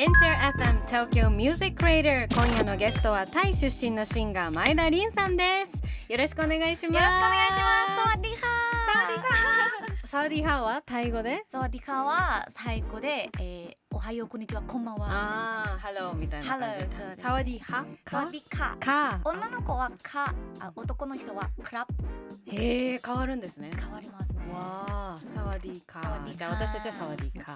Enter FM 東京ミュージックレーダー、今夜のゲストはタイ出身のシンガー前田凛さんです。よろしくお願いします。よろしくお願いします。サワディハサワディハはタイ語で、サワディハはタイ語で、おはようこんにちはこんばんは。ハローみたいな感じ。ハロー、そうです。サワディハサワディカか。女の子はカ、男の人はクラップ。へえ、変わるんですね。変わりますね。わー、サワディカ。サワディカ。じゃあ私たちはサワディカ。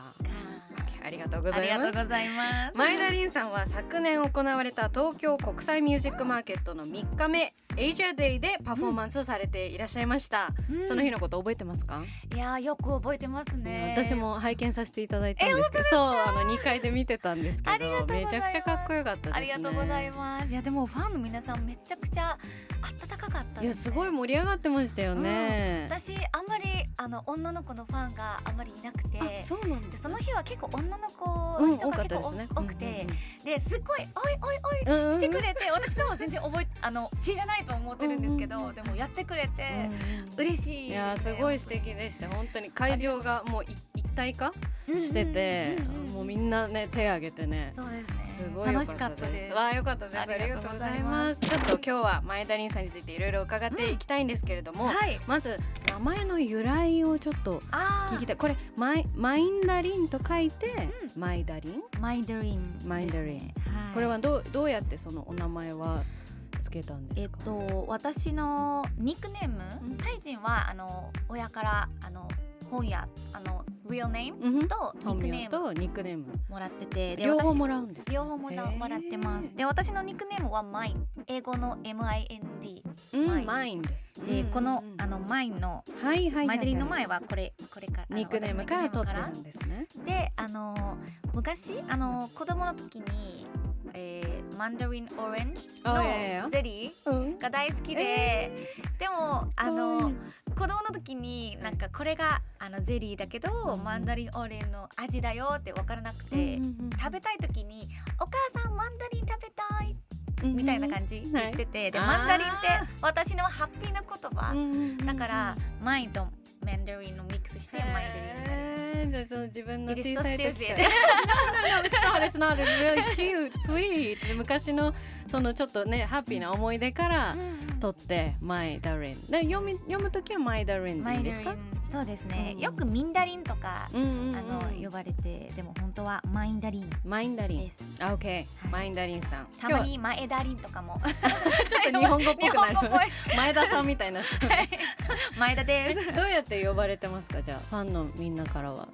ありがとうございます。ありがとうございます。前田凛さんは昨年行われた東京国際ミュージックマーケットの3日目エイジアデイでパフォーマンスされていらっしゃいました、その日のこと覚えてますか？いやよく覚えてますね。私も拝見させていただいたんですけど、そう2階で見てたんですけど、めちゃくちゃかっこよかったですね。ありがとうございます。いやでもファンの皆さんめちゃくちゃ温かかったですね。いやすごい盛り上がってましたよね、私あんまり女の子のファンがあんまりいなくて、そうなんです。その日は結構女の子の人が結構多くて、ですっごいおいおいおいしてくれて、私でも全然知らないと思ってるんですけど、でもやってくれて嬉しい。いやすごい素敵でした。本当に会場がもう一体化してて、もうみんなね手挙げてね。そうですね。すごい楽しかったです。わあよかったです。ありがとうございます。ちょっと今日は前田凛さんについていろいろ伺っていきたいんですけれども、まず名前の由来をちょっと聞きたい。これマインダリンと書いて、マイダリン。マイダリン。マイダリン。これはどうやってそのお名前はつけたんですか？私のニックネーム、タイ人は親から本屋real name とニックネームもらってて、両方もらうんですか？両方もらってます。で私のニックネームはマイン、英語の MIND、マインドでこのマインのマイデリンの前はこれからニックネームから取ってるんですね。で昔子供の時にマンダリンオレンジのゼリーが大好きで、でも子供の時になんかこれがゼリーだけどマンダリンオレンジの味だよって分からなくて、食べたい時にお母さんマンダリン食べたいみたいな感じ言ってて、でマンダリンって私のハッピーな言葉だからマインとマンダリンのミックスしてマイダリンになる。じゃあその自分の小さい時からIt's not really cute, sweet 昔のそのちょっとねハッピーな思い出から取ってマイダリンで読むときはマイダリンでいいですか？そうですね、よくミンダリンとか呼ばれて、でも本当はマインダリンです。OK、マインダリンさん。たまにマエダリンとかもちょっと日本語っぽくなる前田さんみたいな前田です。どうやって呼ばれてますか？じゃあファンのみんなからは。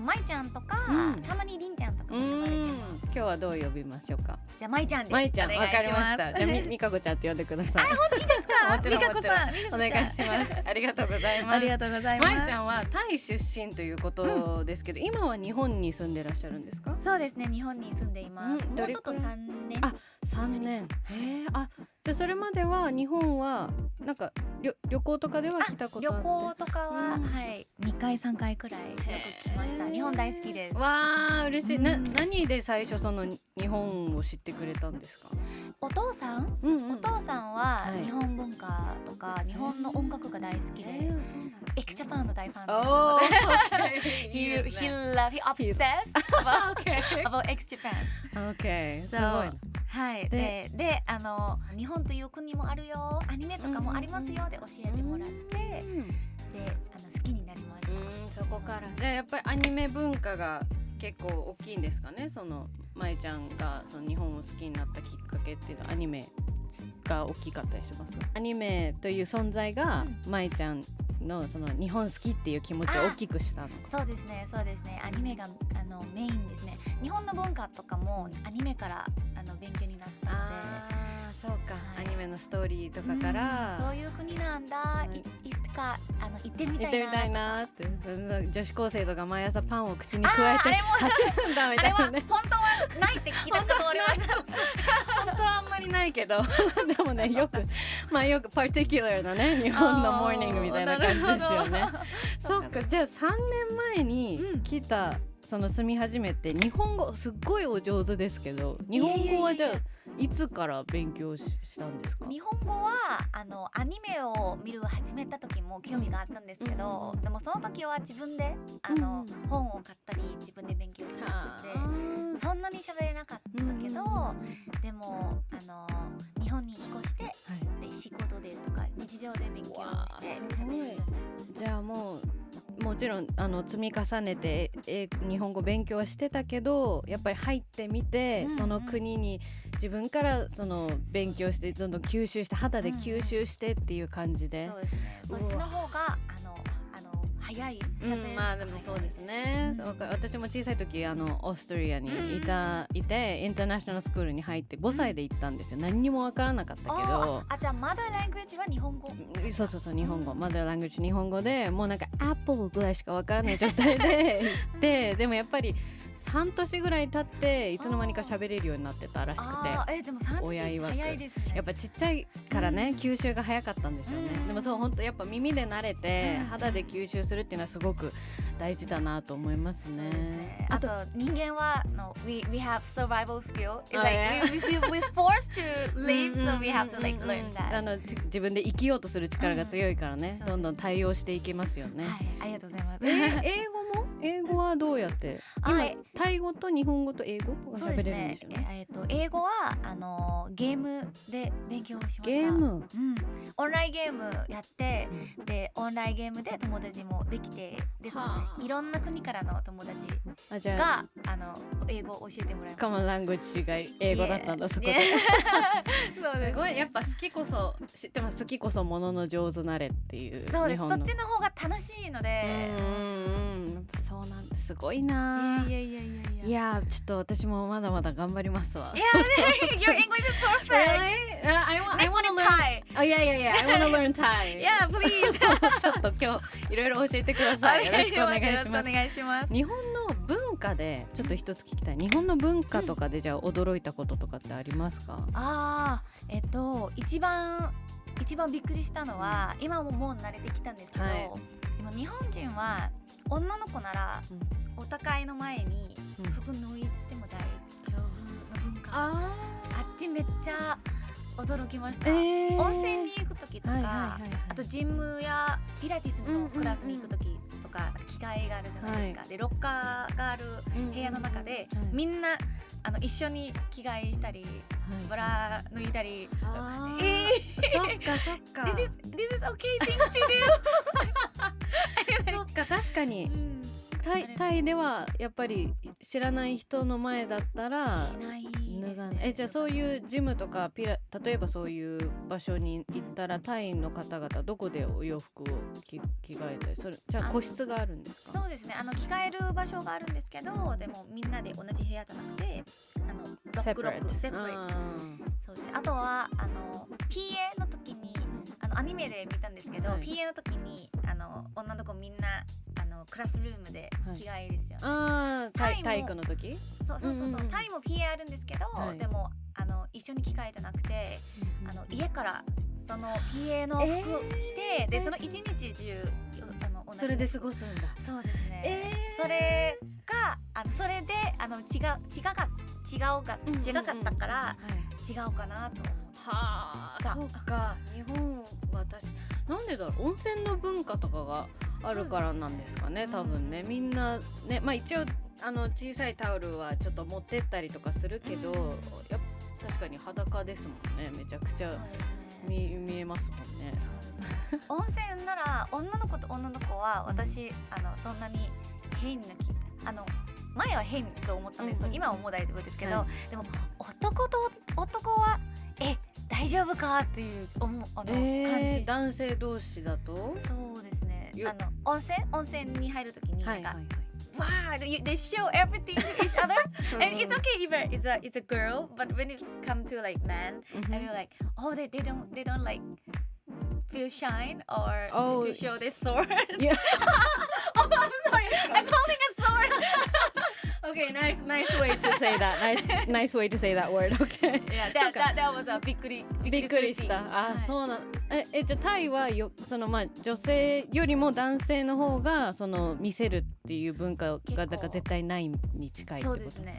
マイちゃんとか、たまにリンちゃんとかも呼ばれてます。今日はどう呼びましょうか？じゃあマイちゃんで。マイちゃん、わかりました。じゃあミカコちゃんって呼んでください。本当にいいですか？もちろんミカコさん、お願いします。ありがとうございます。ありがとうございます。マイちゃんはタイ出身ということですけど、今は日本に住んでらっしゃるんですか？そうですね、日本に住んでいます。もうちょっと3年。3年。じゃあそれまでは日本はなんか旅行とかでは来たことあって？旅行とかは2回3回くらいよく来ました。日本大好きです。わー嬉しい。何で最初その日本を知ってくれたんですか？お父さんは日本文化とか日本の音楽が大好きで、x JAPANの大ファンです。He obsessed about x JAPAN。すごい。で日本という国もあるよ、アニメとかもありますよで教えてもらって、で好きになりました。そこからじゃあやっぱりアニメ文化が結構大きいんですかね？そのまえちゃんがその日本を好きになったきっかけっていうのはアニメが大きかったりします？アニメという存在がまえちゃんのその日本好きっていう気持ちを大きくしたの？そうですね。アニメがメインですね。日本の文化とかもアニメから勉強になったので。そうか、アニメのストーリーとかから、そういう国なんだ、いつか行ってみたいなって女子高生とか毎朝パンを口に加えて走るんだみたいなね。本当はないって聞いたことあります。本当はあんまりないけどでもねよくパーティキュラーなね日本のモーニングみたいな感じですよね。そっか、じゃあ3年前に来た、その住み始めて日本語すっごいお上手ですけど、日本語はじゃあいつから勉強したんですか？日本語はアニメを見る始めた時も興味があったんですけど、でもその時は自分で本を買ったり自分で勉強したのでそんなに喋れなかったけど、でも日本に引っ越して、で仕事でとか日常で勉強して喋れるようになりました。じゃあもちろん積み重ねて日本語勉強はしてたけど、やっぱり入ってみて、その国に自分からその勉強してどんどん吸収して肌で吸収してっていう感じで、そうですね。そっちの方が早い。まあでもそうですね、私も小さい時オーストリアにいてインターナショナルスクールに入って5歳で行ったんですよ。何にもわからなかったけど、じゃあマダーラングエージは日本語。そう日本語、マダーラングエージ日本語で、もうなんかアップルぐらいしかわからない状態で行ってでもやっぱり半年ぐらい経っていつの間にか喋れるようになってたらしくて、でも親曰く早いですね。やっぱちっちゃいからね、吸収が早かったんですよね。でもそう本当やっぱ耳で慣れて、肌で吸収するっていうのはすごく大事だなと思いますね。そうですね。あと人間はwe have survival skill. It's like we're forced to live, so we have to like learn that. 自分で生きようとする力が強いからね、どんどん対応していけますよね。はい、ありがとうございます。英語はどうやって今タイ語と日本語と英語が喋れるんですよね。英語はゲームで勉強しました。ゲーム、オンラインゲームやって、でオンラインゲームで友達もできて、でいろんな国からの友達が英語を教えてもらいました。カモンラングエッジが英語だったんだ、そこで。すごい、やっぱ好きこそ知ってます。好きこそものの上手なれっていう。そうです。そっちの方が楽しいので。そうなんです。すごいな。いやちょっと私もまだまだ頑張りますわ。Your English is perfect. Really? I want to learn Thai. Oh yeah. I want to learn Thai. Yeah, please. ちょっと今日いろいろ教えてください。よろしくお願いします。日本の文化でちょっと一つ聞きたい。日本の文化とかでじゃあ驚いたこととかってありますか？一番びっくりしたのは、今もう慣れてきたんですけど、でも日本人は女の子ならお互いの前に服脱いでも大丈夫の文化、あっちめっちゃ驚きました。温泉に行く時とか、あとジムやピラティスのクラスに行く時とか、着替えがあるじゃないですか。でロッカーがある部屋の中で、みんな一緒に着替えしたり、ブラ脱いだり、そっかThis is okay things to do そっか、確かにタイではやっぱり知らない人の前だったら脱がない。じゃあそういうジムとか例えばそういう場所に行ったら、タイの方々どこでお洋服を着替えたり、それじゃあ個室があるんですか？そうですね。着替える場所があるんですけど、でもみんなで同じ部屋じゃなくてセパレート。そうですね。あとはPA の時にアニメで見たんですけど、PA の時に女の子みんなクラスルームで着替えですよね。体育の時？そう。タイも PA あるんですけど、でも一緒に着替えじゃなくて、家からその PA の服着て、でその一日中それで過ごすんだ。そうですね。それで違かったから違うかなと思う。そうか。日本はなんでだろう、温泉の文化とかがあるからなんですかね。多分ね、みんなね、一応小さいタオルはちょっと持ってったりとかするけど、確かに裸ですもんね。めちゃくちゃ見えますもんね。温泉なら女の子と女の子は私そんなに変な前は変と思ったんですけど、今はもう大丈夫ですけど、でも男と男は大丈夫かっていう感じ。男性同士だとそうですね。温泉に入るときになんかwow, they show everything to each other, and it's okay if it's a girl, but when it come to like men, I feel like they don't like feel shine or to show this sword. Yeah. I'm sorry, I'm calling a sword. Okay, nice way to say that. Nice way to say that word. Okay. Yeah, that was a びっくりした。そうなの。じゃあタイは女性よりも男性の方が見せるっていう文化がだから絶対ないに近いってこと。そうですね。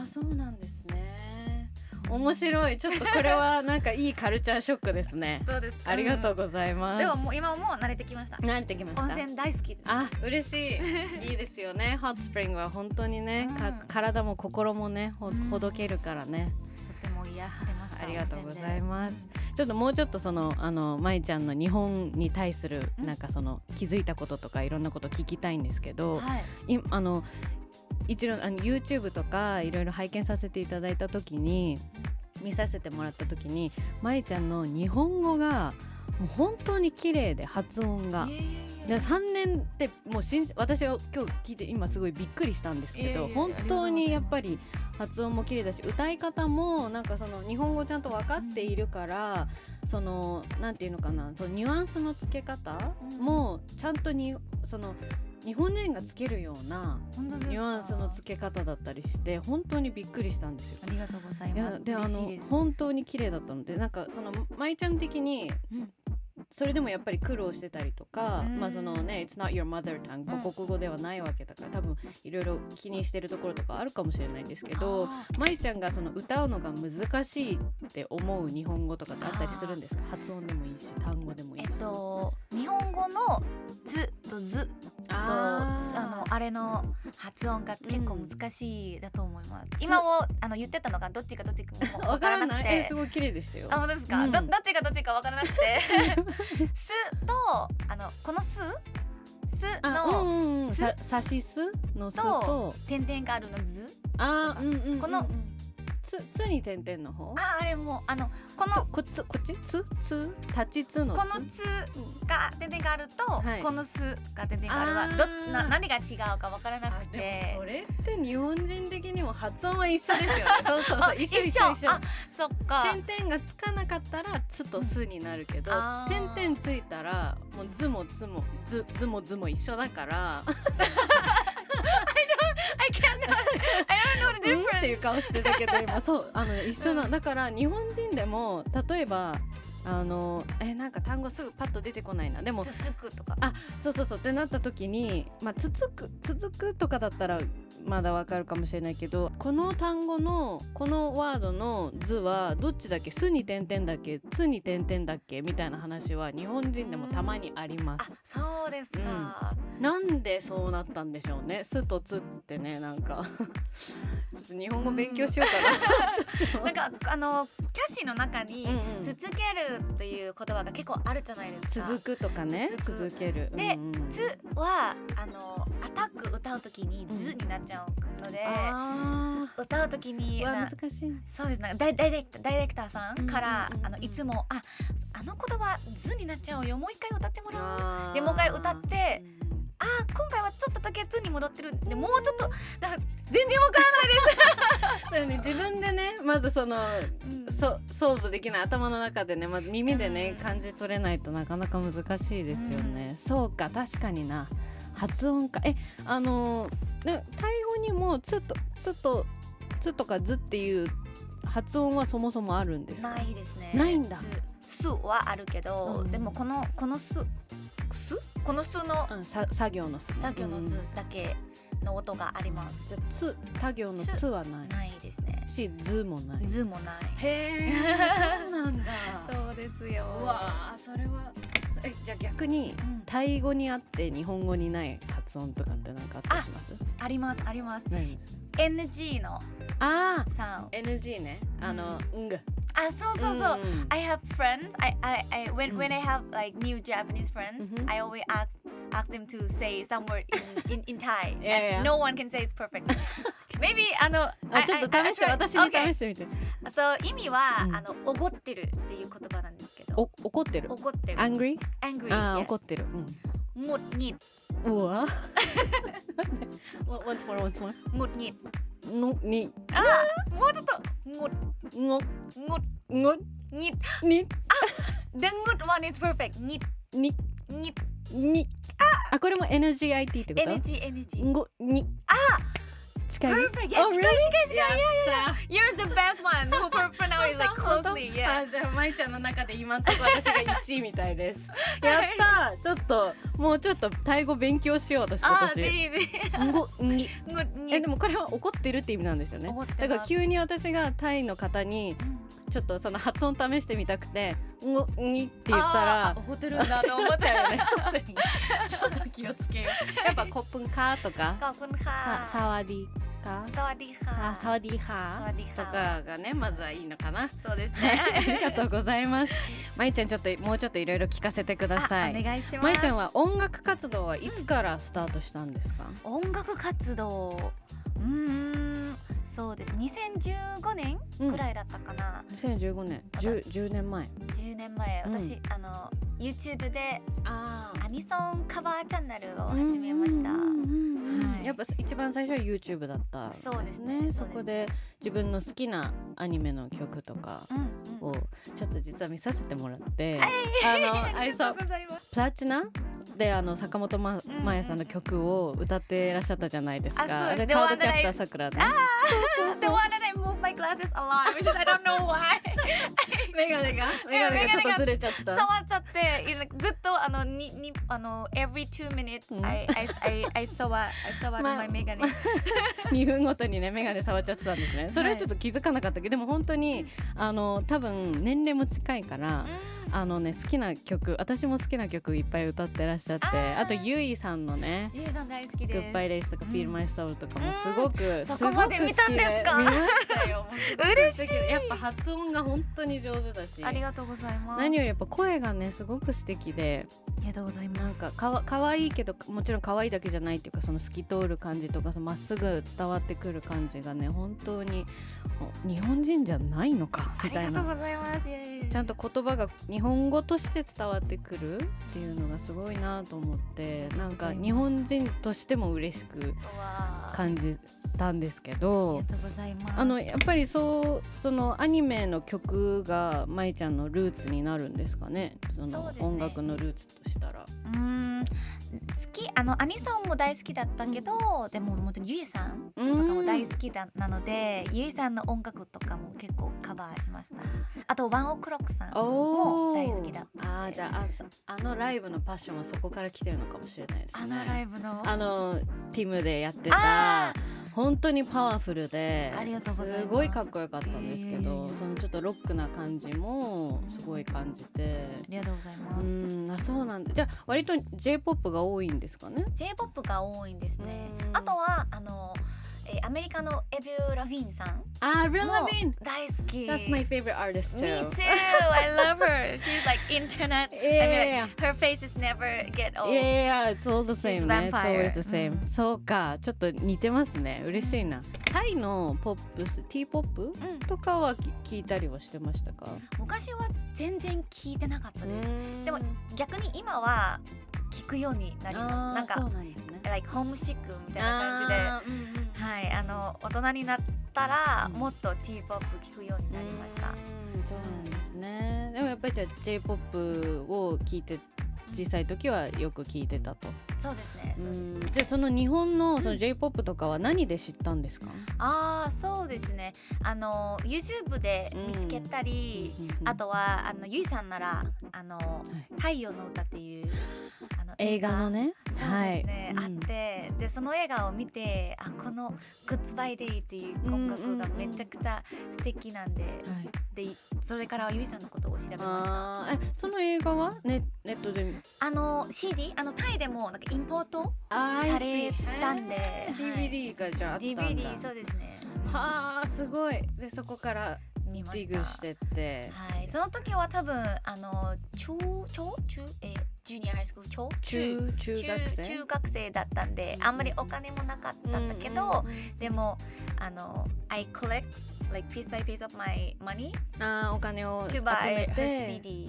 そうなんですね。面白い。ちょっとこれはなんかいいカルチャーショックですね。そうです。ありがとうございます。でももう今はもう慣れてきました。慣れてきました。温泉大好きです。あ、嬉しい。いいですよね。ホットスプリングは本当にね、体も心もね、ほどけるからね。とても癒されました。ありがとうございます。ちょっともうちょっとそのまいちゃんの日本に対するなんかその気づいたこととかいろんなこと聞きたいんですけど、一度YouTube とかいろいろ拝見させていただいた時に見させてもらった時にまいちゃんの日本語がもう本当に綺麗で発音が。で3年ってもう私は今日聞いて今すごいびっくりしたんですけど、本当にやっぱり発音も綺麗だし歌い方もなんかその日本語ちゃんと分かっているから、そのなんていうのかな、そのニュアンスの付け方もちゃんとその日本人がつけるようなニュアンスの付け方だったりして本当にびっくりしたんですよ。ありがとうございます。で本当に綺麗だったので、なんかそのまいちゃん的に、それでもやっぱり苦労してたりとか、まあそのね It's not your mother tongue 母国語ではないわけだから、多分いろいろ気にしてるところとかあるかもしれないんですけど、まいちゃんがその歌うのが難しいって思う日本語とかってあったりするんですか？発音でもいいし単語でもいいし。日本語のずとずとあれの発音が結構難しいだと思います。今を言ってたのがどっちかも分からなくて、すごい綺麗でしたよ。本当ですか？どっちか分からなくてすとこのすのさしすのすと点々があるのず、このつに点々の方、あれもこっちつ立ちつのつ、このつが点々があると、このすが点々があるは何が違うか分からなくて。でもそれって日本人的にも発音は一緒ですよね。そう一緒。そっか。点々がつかなかったらつとすになるけど、点々ついたらもうずもつもずも一緒だからI don't know the difference っていう顔してたけど今そう一緒だから日本人でも例えばなんか単語すぐパッと出てこないな、でもつつくとかそうってなった時に、つつくとかだったらまだわかるかもしれないけど、この単語のこのワードの図はどっちだっけ、すに点々だっけつに点々だっけみたいな話は日本人でもたまにあります。そうですか、なんでそうなったんでしょうね。すとつってね、なんかちょっと日本語勉強しようかな。なんかキャシーの中につつけるっていう言葉が結構あるじゃないですか。続くとかね、続けるで、つはアタック歌うときにずになっちゃうので、歌うときに難しい。そうです。なんかダイレクターさんからいつもあの言葉ずになっちゃうよ、もう一回歌ってもらおうでもう一回歌って、今回はちょっとだけずに戻ってるで、もうちょっと全然わからないです。そうね、自分でねまずソーブできない頭の中でね、まず耳でね感じ取れないとなかなか難しいですよね。そうか、確かにな、発音か。タイ語にもつとかずっていう発音はそもそもあるんですか？ないですね。ないんだ。すはあるけど、でもこのすの作業のすだけの音があります。じゃあ他行のつはないですね。し、ずもない。ずもない。へー、そうなんだ。そうですよ。うわー、それはじゃあ逆に、タイ語にあって日本語にない発音とかって何かあったりします？あります。何？ NG のサウンド。 NG ね、んぐ。そう。I have friends. When I have like new Japanese friends, I always ask them to say some word in Thai. And no one can say it's perfect. Maybe ちょっと試して、私に試してみて。そう意味はおごってるっていう言葉なんですけど。怒ってる。Angry？ Angry。怒ってる。หงุดหงิด。うわ。Once more。หงุดหงิด。もうちょっとหงุดหงิด The หงุด one is perfect。หงิด。これも NGIT ってこと？ NG。に近い Perfect. Yeah, 近い。You're the best one who pronounce it like closely. Yeah. じゃあまいちゃんの中で今んとこ私が1位みたいですやったちょっともうちょっとタイ語勉強しよう私今年ぜひぜひ。でもこれは怒ってるって意味なんですよね。だから急に私がタイの方にちょっとその発音試してみたくてにって言ったら怒ってるんだと思っちゃうよね。ちょっと気をつけよう。やっぱコップンカーとかขอบคุณค่ะ。サワディカサワディハ。サワディハとかがねまずはいいのかな。そうですね。ありがとうございます。まいちゃんちょっともうちょっといろいろ聞かせてください。お願いします。まいちゃんは音楽活動はいつからスタートしたんですか？音楽活動そうです。2015年ぐらいだったかな。2015年10年前。10年前私YouTube でアニソンカバーチャンネルを始めました。やっぱ一番最初は YouTube だったんですね。そうですね。そこで自分の好きなアニメの曲とかをちょっと実は見させてもらって、ありがとうございます。プラチナで坂本真綾さんの曲を歌っていらっしゃったじゃないですか。でカードキャプターさくらね。The one that I move my glasses a lot, which is I don't know why. メガネがちょっとずれちゃった。触っちゃってずっとevery 2 minutes I saw my メガネ。2分ごとにねメガネ触っちゃってたんですね。それはちょっと気づかなかったけど、でも本当に多分年齢も近いから好きな曲、私も好きな曲いっぱい歌ってらっしゃって、あとゆいさんのねゆいさん大好きです。グッバイレイスとか Feel My Soul とかもすごくそこまで見たんですか？見ましたよ。嬉しい。やっぱ発音が本当に上手だし、ありがとうございます。何よりやっぱ声がねすごく素敵で、ありがとうございます。なんか可愛いけどもちろん可愛いだけじゃないっていうか、その透き通る感じとかまっすぐ伝わってくる感じがね本当に日本人じゃないのかみたいな。ありがとうございます。ちゃんと言葉が日本語として伝わってくるっていうのがすごいなと思って、なんか日本人としても嬉しく感じたんですけど、ありがとうございます。やっぱりそのアニメの曲がまいちゃんのルーツになるんですかね。その音楽のルーツとしたら。好きアニソンも大好きだったけど、でももちろんゆいさんとかも大好きなので、ゆいさんの音楽とかも結構カバーしました。あとワンオクロックさんも大好きだった。じゃあライブのパッションはそこから来てるのかもしれないですね。ライブのティムでやってた本当にパワフルで、すごいかっこよかったんですけど、そのちょっとロックな感じもすごい感じて、ありがとうございます。そうなんだ。じゃあ割と J-POP が多いんですかね。 J-POP が多いんですね。あとはアメリカのエビュー・ラビーンさん。Avril Lavigne 大好き。 That's my favorite artist too. Me too. I love her. She's like internet. I mean, her face is never get old. Yeah, it's all the same ね。 It's vampire. always the same. そうか、ちょっと似てますね。嬉しいな。タイのポップス、ティーポップとかは聞いたりはしてましたか？昔は全然聞いてなかったです。でも逆に今は聞くようになります。なんかそうなんですね。like ホームシックみたいな感じで、はい、大人になったらもっと T-POP 聞くようになりました。そうなんですね。でもやっぱりじゃあ J-POP を聞いて小さい時はよく聞いてたと。そうですね。じゃあその日本のその J-POP とかは何で知ったんですか？そうですね。YouTube で見つけたり、あとはゆいさんなら太陽の歌っていう映画のね。そうですね。あって、でその映画を見て、この Goodbye Day っていう音楽がめちゃくちゃ素敵なんで、でそれからゆいさんのことを調べました。その映画はネットでCD タイでもなんかインポートされたんで、DVD がじゃああったんだ。 DVD そうですね。はあ、すごい。でそこから見ました。ディグしてって、はい、その時は多分ジュニアハイスクール中学生だったんで、あんまりお金もなかったんだけど、でもI collect like piece by piece of my money お金を集 to buy め her て CD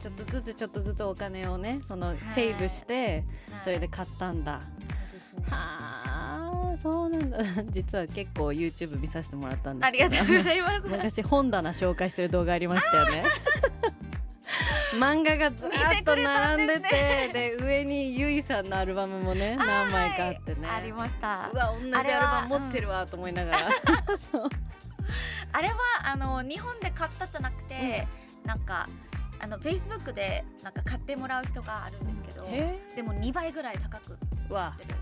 ちょっとずつお金をねセーブして、それで買ったんだ。そうですね。はあ、そうなんだ。実は結構 YouTube 見させてもらったんですけど、ありがとうございます。昔本棚紹介してる動画ありましたよね。漫画がずらっと並んでて、見てくれたんで上にゆいさんのアルバムもね何枚かあってね、ありました。うわ同じアルバム持ってるわと思いながらそうあれは日本で買ったじゃなくて、なんかFacebook でなんか買ってもらう人があるんですけど、でも2倍ぐらい高くわ売ってる。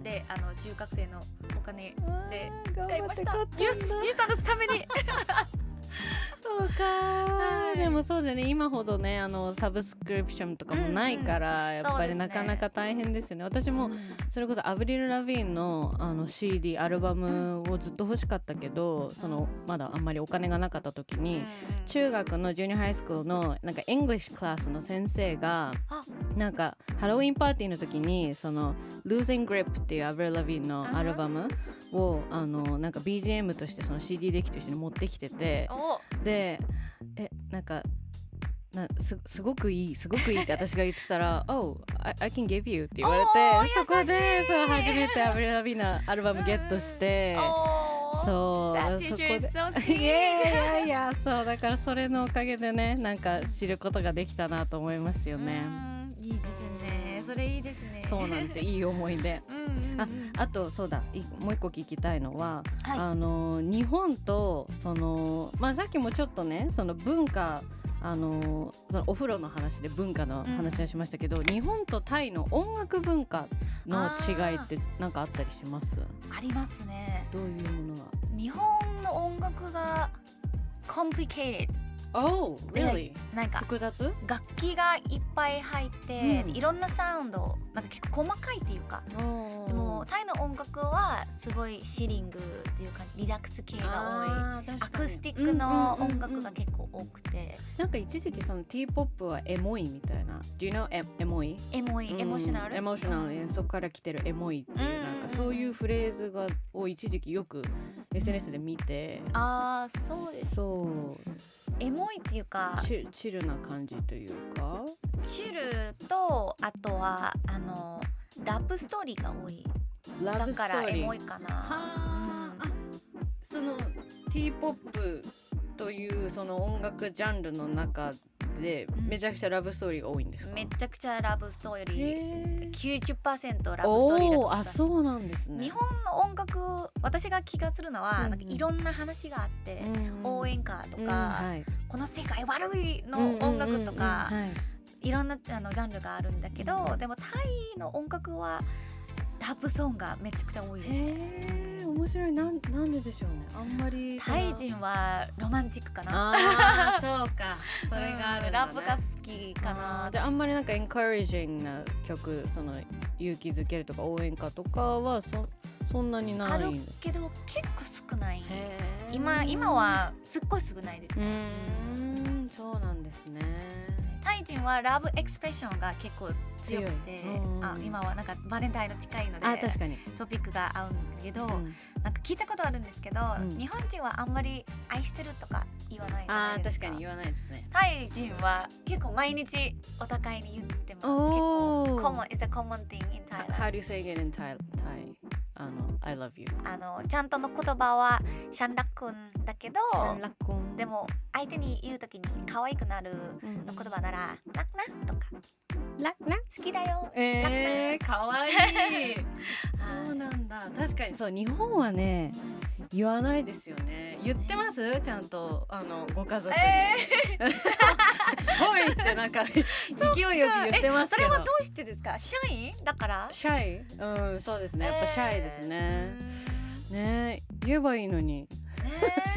で中学生のお金で使いました。頑張って買ったんだゆうさんのためにそうか、でもそうだよね、今ほどねサブスクリプションとかもないから、やっぱりなかなか大変ですよね。私もそれこそアブリル・ラビーンのCD アルバムをずっと欲しかったけど、まだあんまりお金がなかった時に、中学のジュニアハイスクールのなんかエングリッシュクラスの先生がなんかハロウィンパーティーの時にその Losing Grip っていうアブリル・ラビーンのアルバムをなんか BGM としてその CD デッキと一緒に持ってきてて、でなんかすごくいいって私が言ってたらOh, I can give you って言われて、そこでそう初めてアブリル・ラビーンのアルバムゲットして、そうThat そこ teacher is で so sweet. いやそうだからそれのおかげでねなんか知ることができたなと思いますよね。いいですね。それいいですね。そうなんですよ、いい思い出。あとそうだ、もう一個聞きたいのは、日本とさっきもちょっとねその文化そのお風呂の話で文化の話はしましたけど、日本とタイの音楽文化の違いって何かあったりします？ありますね。どういうものが？日本の音楽が complicated。Oh, really? なんか複雑？楽器がいっぱい入って、いろんなサウンドなんか結構細かいっていうか、でもタイの音楽はすごいシリングっていうかリラックス系が多い、アクスティックの音楽が結構多くて、なんか一時期その T-POP はエモいみたいな Do you know エモい？エモーショナル？エモーショナル、そこから来てるエモいっていうなんかそういうフレーズを一時期よく SNS で見て、そうです。そうエモいっていうかチルな感じというか、チルとあとはラブストーリーが多い。だからエモいかな。その T-POP というその音楽ジャンルの中でめちゃくちゃラブストーリーが多いんですか？めちゃくちゃラブストーリー、90% ラブストーリーだと。そうなんですね。日本の音楽私が気がするのは、なんかいろんな話があって、応援歌とか、この世界悪いの音楽とか、いろんなジャンルがあるんだけど、でもタイの音楽はラブソングがめちゃくちゃ多いですね。面白い。なんででしょうね。あんまりタイ人はロマンチックかな。そうか。それがあるんだね。ラブが好きかな。じゃああんまりなんかエンカレージングな曲、その勇気づけるとか応援歌とかはそんなにない。あるけど結構少ない。今はすっごい少ないですね。そうなんですね。タイ人はラブエクスプレッションが結構強くて、今はなんかバレンタインの近いので確かにトピックが合うんだけど、なんか聞いたことあるんですけど、日本人はあんまり愛してるとか言わないじゃないですか。確かに言わないですね。タイ人は結構毎日お互いに言ってます。結構it's a common thing in Thailand. How do you say it in Thai? I love you. ちゃんとの言葉はシャンラックンだけど、でも相手に言うときに可愛くなるの言葉なら、ラッナとかラ好きだよ。可愛いそうなんだ。確かにそう、日本はね言わないですよね。言ってます？ちゃんとご家族に。ほいってなんか勢いよく言ってますけど。それはどうしてですか？シャイだから？シャイ？そうですね。やっぱシャイですね。ね言えばいいのに。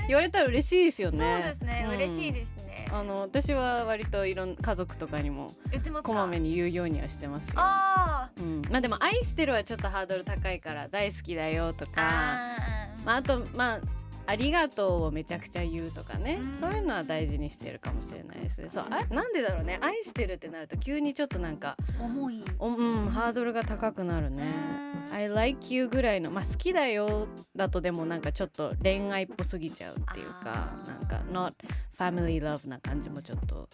言われたら嬉しいですよね。そうですね。嬉しいですね。私は割といろんな家族とかにもこまめに言うようにはしてますよ。まあでも愛してるはちょっとハードル高いから大好きだよとか、あとありがとうをめちゃくちゃ言うとかね、そういうのは大事にしてるかもしれないですね。そう、なんでだろうね。愛してるってなると急にちょっとなんか重い、ハードルが高くなるね。I like you ぐらいの、好きだよだとでもなんかちょっと恋愛っぽすぎちゃうっていうか、なんか not family love な感じもちょっと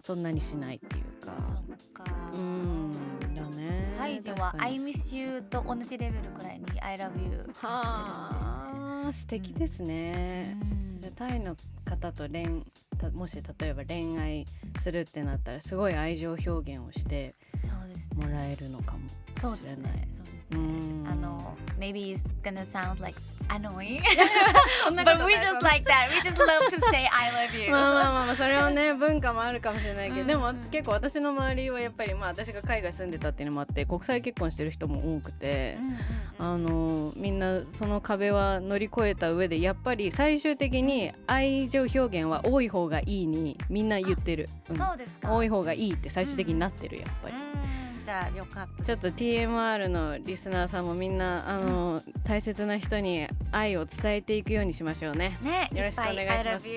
そんなにしないっていうか。そっか。だね。タイ人は I miss you と同じレベルくらいに I love you やってるんですね。素敵ですね。じゃあタイの方ともし例えば恋愛するってなったらすごい愛情表現をしてもらえるのかもしれない。そうですね。Maybe it's gonna sound like annoying そんなこ but と we ない just like that. We just love to say I love you. まあそれはね文化もあるかもしれないけど、でも結構私の周りはやっぱり私が海外住んでたっていうのもあって国際結婚してる人も多くて、みんなその壁は乗り越えた上でやっぱり最終的に愛情表現は多い方がいいにみんな言ってる、そうですか。多い方がいいって最終的になってるやっぱり。じゃあよかった。ちょっと TMR のリスナーさんもみんな大切な人に愛を伝えていくようにしましょうね。よろしくお願いします。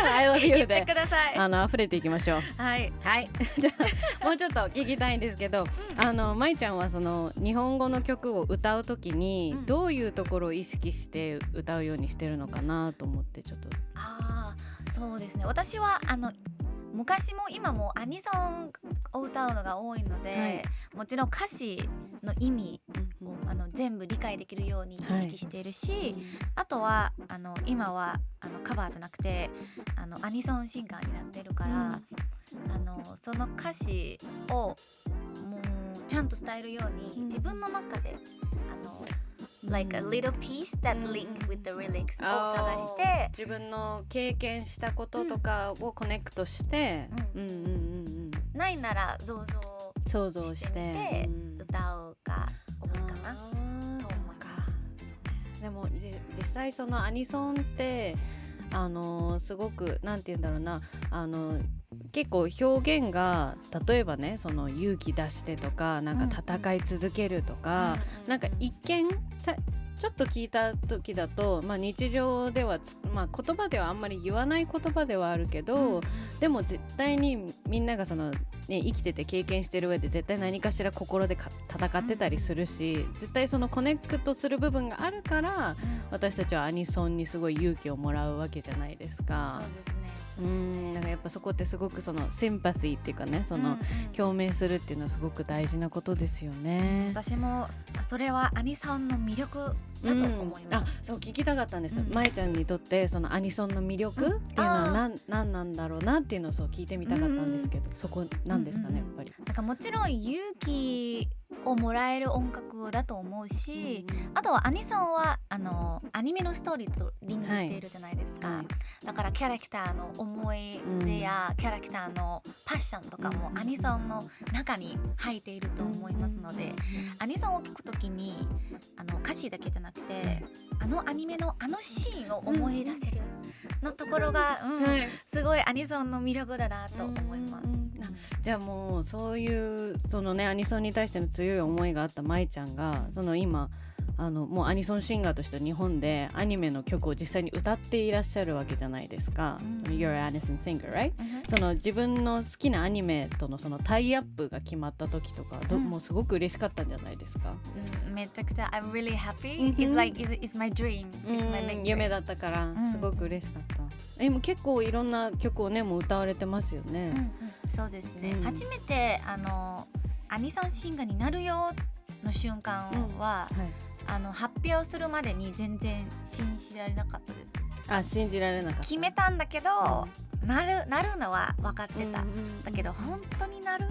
I love you 言ってください。溢れていきましょう。はい。じゃあもうちょっと聞きたいんですけど、まいちゃんはその日本語の曲を歌うときにどういうところを意識して歌うようにしてるのかなと思ってちょっと。そうですね。私は昔も今もアニソンを歌うのが多いので、もちろん歌詞の意味を全部理解できるように意識しているし、あとは今はカバーじゃなくてアニソンシンガーになってるから、その歌詞をもうちゃんと伝えるように自分の中でlike a little piece that link with the lyrics を探して自分の経験したこととかをコネクトして、ないなら想像してみて歌うが多いかなと思います。でも実際そのアニソンってすごくなんて言うんだろうな結構表現が例えばねその勇気出してとかなんか戦い続けるとか、なんか一見ちょっと聞いた時だと、日常では言葉ではあんまり言わない言葉ではあるけど、でも絶対にみんながその、生きてて経験してる上で絶対何かしら心で戦ってたりするし、絶対そのコネクトする部分があるから、私たちはアニソンにすごい勇気をもらうわけじゃないですか。そうですね。なんかやっぱそこってすごくそのシンパシーっていうかね、その共鳴するっていうのはすごく大事なことですよね。私もそれはアニソンの魅力だと思います。そう聞きたかったんです。まいちゃんにとってそのアニソンの魅力っていうのは何なんだろうなっていうのをそう聞いてみたかったんですけど、そこなんですかねやっぱり。なんかもちろん勇気をもらえる音楽だと思うし、あとはアニソンはアニメのストーリーとリンクしているじゃないですか、だからキャラクターの思い出やキャラクターのパッションとかもアニソンの中に入っていると思いますので、アニソンを聴くときに歌詞だけじゃなくてアニメのシーンを思い出せるのところが、すごいアニソンの魅力だなと思います。じゃあもうそういうそのねアニソンに対しての強い思いがあったまいちゃんがその今もうアニソンシンガーとして日本でアニメの曲を実際に歌っていらっしゃるわけじゃないですか。You're an Anison singer, right? その自分の好きなアニメとのそのタイアップが決まった時とかもうすごく嬉しかったんじゃないですか？めちゃくちゃ I'm really happy. It's like it's my dream. It's my big dream. 夢だったからすごく嬉しかった。今結構いろんな曲をねもう歌われてますよね。そうですね。初めてアニソンシンガーになるよの瞬間は、発表するまでに全然信じられなかったです。信じられなかった。決めたんだけど、なるのは分かってた。だけど本当になる？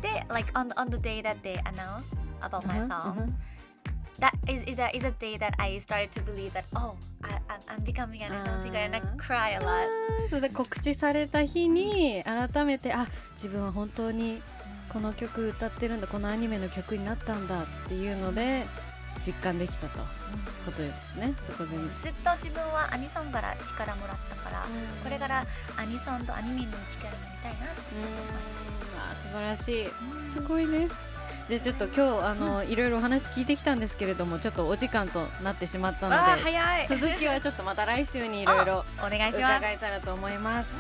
で、like on the day that they announced about my song, that is a day that I started to believe that I'm becoming an Anison singer and I cry a lot. それで告知された日に改めて自分は本当にこの曲歌ってるんだ、このアニメの曲になったんだっていうので実感できたとことですね。そこでずっと自分はアニソンから力もらったから、これからアニソンとアニメの力になりたいなって思いました。素晴らしい、すごいです。でちょっと今日いろいろお話聞いてきたんですけれども、ちょっとお時間となってしまったので、早い続きはちょっとまた来週にいろいろお願いします。伺えたらと思います。